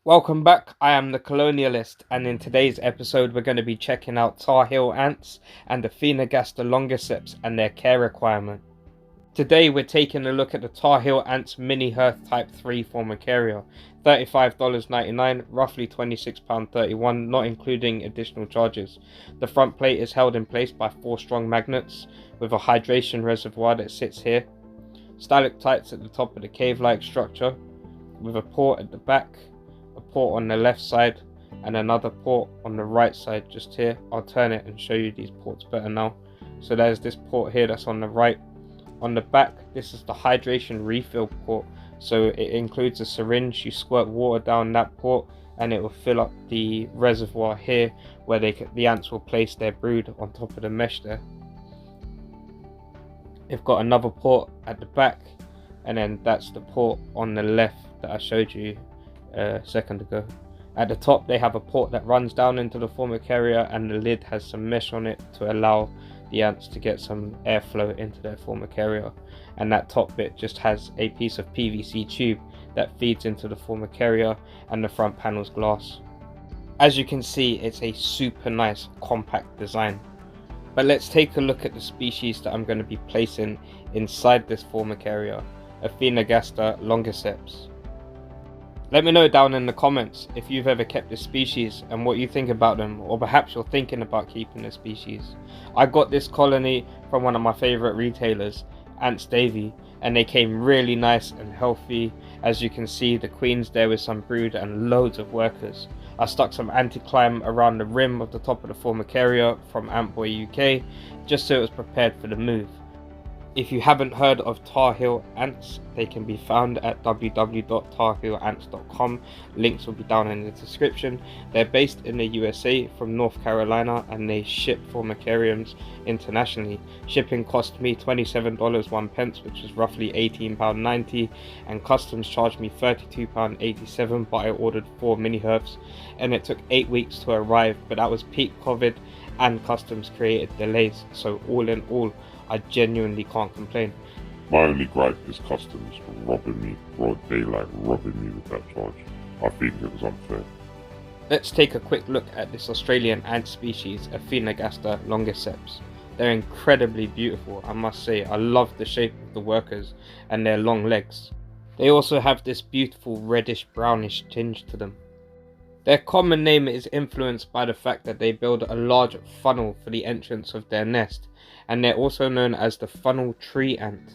Welcome back, I am the Colonialist, and in today's episode we're going to be checking out Tar Heel ants and Aphaenogaster Longiceps and their care requirement. Today we're taking a look at the Tar Heel ants mini Hearth type 3 Formicaria, $35.99, roughly £26.31, not including additional charges. The front plate is held in place by 4 strong magnets with a hydration reservoir that sits here, stalactites at the top of the cave-like structure with a port at the back, a port on the left side and another port on the right side just here. I'll turn it and show you these ports better now. So there's this port here that's on the right. On the back, this is the hydration refill port, so it includes a syringe. You squirt water down that port and it will fill up the reservoir here where the ants will place their brood on top of the mesh there. They've got another port at the back, and then that's the port on the left that I showed you a second ago. At the top they have a port that runs down into the Formicaria, and the lid has some mesh on it to allow the ants to get some airflow into their Formicaria, and that top bit just has a piece of PVC tube that feeds into the Formicaria, and the front panel's glass. As you can see, it's a super nice compact design. But let's take a look at the species that I'm going to be placing inside this Formicaria, Aphaenogaster Longiceps. Let me know down in the comments if you've ever kept this species and what you think about them, or perhaps you're thinking about keeping this species. I got this colony from one of my favourite retailers, Davey, and they came really nice and healthy. As you can see, the queen's there with some brood and loads of workers. I stuck some anti-climb around the rim of the top of the Formicaria from Antboy UK, just so it was prepared for the move. If you haven't heard of Tar Heel ants, they can be found at www.tarheelants.com. Links will be down in the description. They're based in the USA from North Carolina, and they ship Formicariums internationally. Shipping cost me $27.01, which is roughly £18.90, and customs charged me £32.87, but I ordered 4 mini Hearths and it took 8 weeks to arrive, but that was peak COVID and customs created delays, so all in all I genuinely can't complain. My only gripe is customs robbing me, broad daylight robbing me with that charge. I think it was unfair. Let's take a quick look at this Australian ant species, Aphaenogaster Longiceps. They're incredibly beautiful, I must say. I love the shape of the workers and their long legs. They also have this beautiful reddish brownish tinge to them. Their common name is influenced by the fact that they build a large funnel for the entrance of their nest, and they're also known as the funnel tree ant.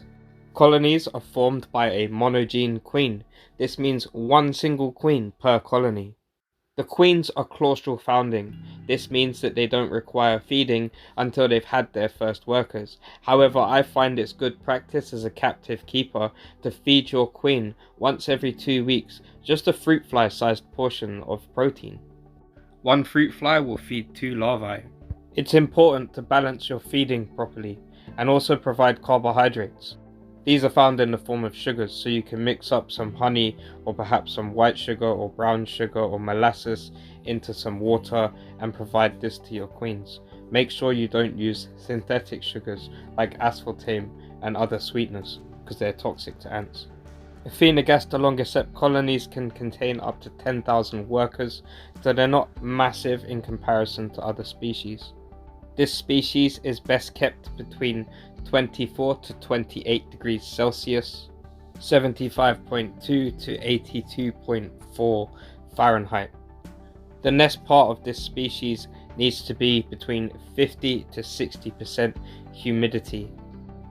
Colonies are formed by a monogene queen. This means one single queen per colony. The queens are claustral founding. This means that they don't require feeding until they've had their first workers. However, I find it's good practice as a captive keeper to feed your queen once every 2 weeks, just a fruit fly sized portion of protein. One fruit fly will feed 2 larvae. It's important to balance your feeding properly and also provide carbohydrates. These are found in the form of sugars, so you can mix up some honey or perhaps some white sugar or brown sugar or molasses into some water and provide this to your queens. Make sure you don't use synthetic sugars like aspartame and other sweeteners because they're toxic to ants. Aphaenogaster Longiceps colonies can contain up to 10,000 workers, so they're not massive in comparison to other species. This species is best kept between 24 to 28 degrees Celsius, 75.2 to 82.4 Fahrenheit. The nest part of this species needs to be between 50 to 60% humidity,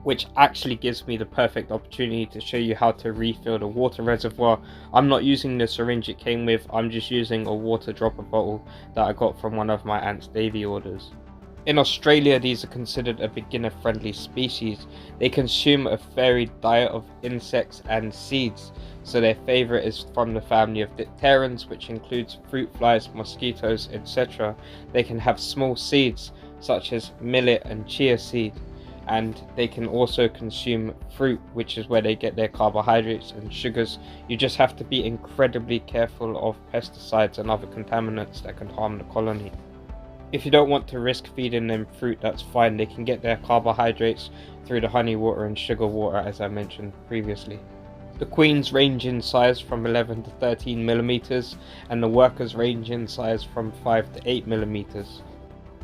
which actually gives me the perfect opportunity to show you how to refill the water reservoir. I'm not using the syringe it came with, I'm just using a water dropper bottle that I got from one of my aunt's Davey orders. In Australia, these are considered a beginner-friendly species. They consume a varied diet of insects and seeds, so their favourite is from the family of dipterans, which includes fruit flies, mosquitoes, etc. They can have small seeds, such as millet and chia seed, and they can also consume fruit, which is where they get their carbohydrates and sugars. You just have to be incredibly careful of pesticides and other contaminants that can harm the colony. If you don't want to risk feeding them fruit, that's fine. They can get their carbohydrates through the honey water and sugar water, as I mentioned previously. The queens range in size from 11 to 13 millimeters, and the workers range in size from 5 to 8 millimeters.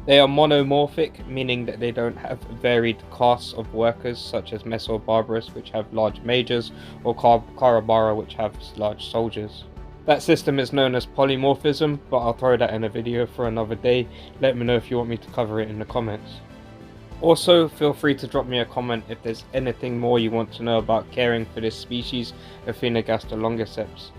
They are monomorphic, meaning that they don't have varied casts of workers such as Mesobarbarus, which have large majors, or Carabara, which have large soldiers. That system is known as polymorphism, but I'll throw that in a video for another day. Let me know if you want me to cover it in the comments. Also, feel free to drop me a comment if there's anything more you want to know about caring for this species, Aphaenogaster Longiceps.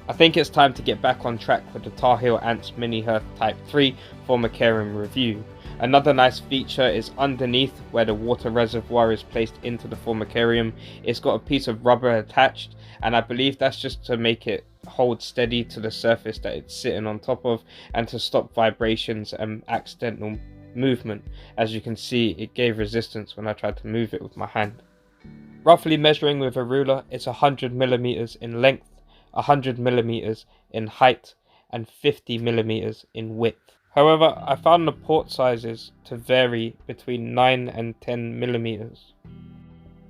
I think it's time to get back on track with the Tar Heel Ants Mini Hearth Type 3 Formicarium review. Another nice feature is underneath where the water reservoir is placed into the Formicarium, it's got a piece of rubber attached, and I believe that's just to make it hold steady to the surface that it's sitting on top of and to stop vibrations and accidental movement. As you can see, it gave resistance when I tried to move it with my hand. Roughly measuring with a ruler, it's 100 millimeters in length, 100 millimeters in height, and 50 millimeters in width. However, I found the port sizes to vary between 9 and 10 millimeters.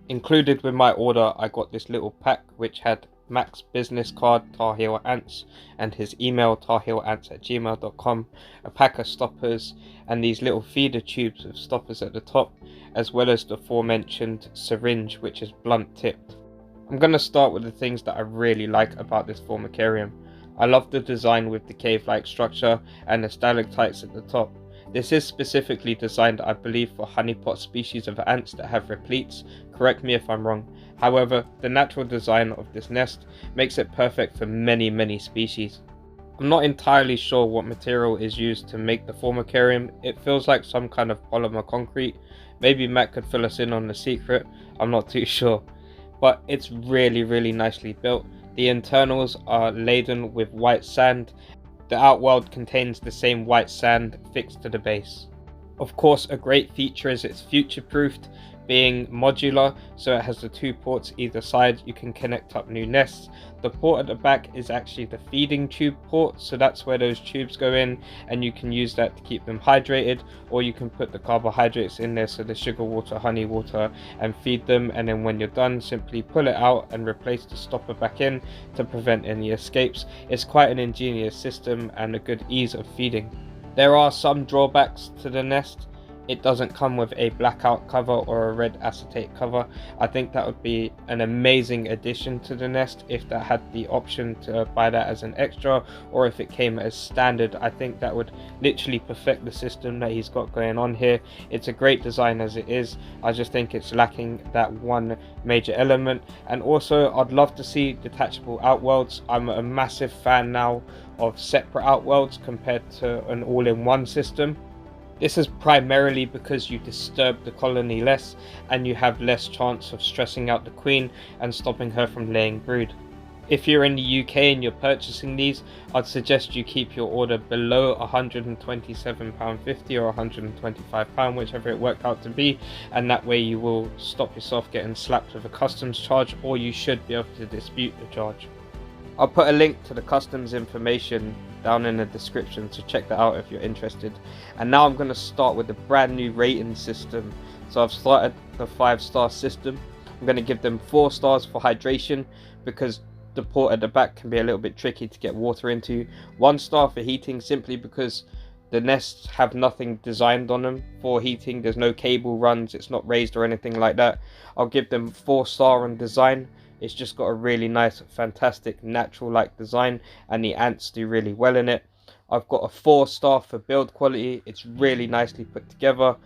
Included with my order, I got this little pack which had Mac's business card, Tar Heel Ants, and his email, tarheelants@gmail.com, a pack of stoppers, and these little feeder tubes with stoppers at the top, as well as the aforementioned syringe, which is blunt tipped. I'm going to start with the things that I really like about this Formicarium. I love the design with the cave-like structure and the stalactites at the top. This is specifically designed, I believe, for honeypot species of ants that have repletes. Correct me if I'm wrong. However, the natural design of this nest makes it perfect for many species. I'm not entirely sure what material is used to make the Formicarium. It feels like some kind of polymer concrete. Maybe Matt could fill us in on the secret, I'm not too sure. But it's really nicely built. The internals are laden with white sand. The outworld contains the same white sand fixed to the base. Of course, a great feature is it's future-proofed, being modular, so it has the 2 ports either side. You can connect up new nests. The port at the back is actually the feeding tube port, so that's where those tubes go in, and you can use that to keep them hydrated, or you can put the carbohydrates in there, so the sugar water, honey water, and feed them, and then when you're done, simply pull it out and replace the stopper back in to prevent any escapes. It's quite an ingenious system and a good ease of feeding. There are some drawbacks to the nest. It doesn't come with a blackout cover or a red acetate cover. I think that would be an amazing addition to the nest if that had the option to buy that as an extra, or if it came as standard. I think that would literally perfect the system that he's got going on here. It's a great design as it is. I just think it's lacking that one major element. And also, I'd love to see detachable outworlds. I'm a massive fan now of separate outworlds compared to an all-in-one system. This is primarily because you disturb the colony less and you have less chance of stressing out the queen and stopping her from laying brood. If you're in the UK and you're purchasing these, I'd suggest you keep your order below £127.50 or £125, whichever it worked out to be, and that way you will stop yourself getting slapped with a customs charge, or you should be able to dispute the charge. I'll put a link to the customs information down in the description, so check that out if you're interested. And now I'm going to start with the brand new rating system. So I've started the 5-star system. I'm going to give them 4 stars for hydration, because the port at the back can be a little bit tricky to get water into. 1 star for heating, simply because the nests have nothing designed on them for heating. There's no cable runs, it's not raised or anything like that. I'll give them 4 star on design. It's just got a really nice, fantastic, natural-like design, and the ants do really well in it. I've got a 4 star for build quality. It's really nicely put together.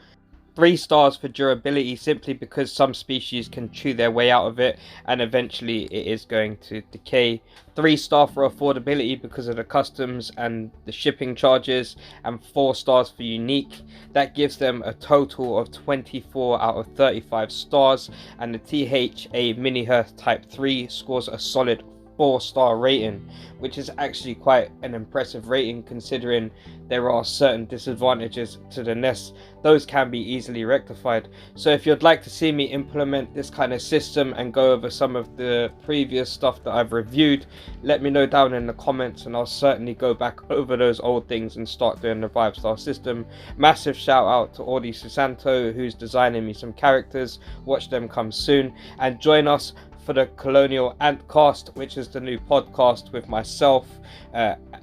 3 stars for durability, simply because some species can chew their way out of it and eventually it is going to decay. 3 star for affordability because of the customs and the shipping charges, and 4 stars for unique. That gives them a total of 24 out of 35 stars, and the THA Mini Hearth Type 3 scores a solid 4-star rating, which is actually quite an impressive rating considering there are certain disadvantages to the nest. Those can be easily rectified. So if you'd like to see me implement this kind of system and go over some of the previous stuff that I've reviewed, let me know down in the comments, and I'll certainly go back over those old things and start doing the 5-star system. Massive shout out to Audi Susanto, who's designing me some characters. Watch them come soon, and join us for the Colonial AntCast, which is the new podcast with myself,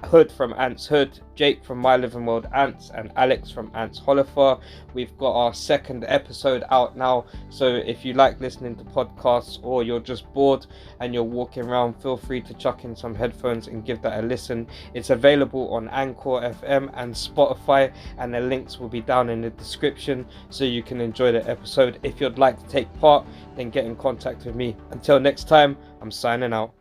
Hood from Ant's Hood, Jake from My Living World Ants, and Alex from Ant's Holleufer. We've got our second episode out now, so if you like listening to podcasts or you're just bored and you're walking around, feel free to chuck in some headphones and give that a listen. It's available on Anchor FM and Spotify, and the links will be down in the description so you can enjoy the episode. If you'd like to take part, then get in contact with me. Until next time, I'm signing out.